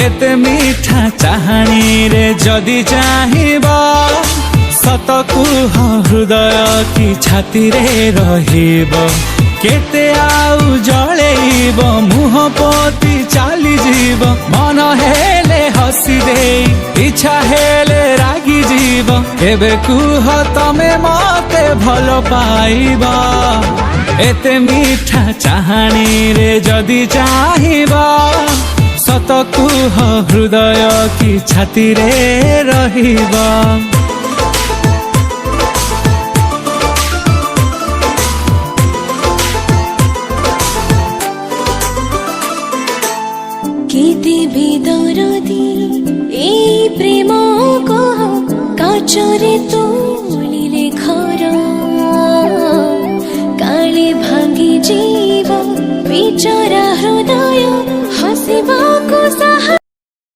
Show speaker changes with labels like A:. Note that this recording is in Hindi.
A: एते मीठा चाहानी रे जदि चाहिब सत कुह हृदय कि छाती रे रहिब केते आउ जळेइब मुह पोती चाली जीव मन हेले हसी दे इच्छा हेले रागी जीव एबे कुह तमे मते भल पाइब एते मीठा चाहानी रे जदि चाहिब सत कुह हृदय कि छाती रे रहिब
B: केते बेदरदी ए प्रेम कह काचरे तोलिले घर काले भांगी जीव विचरा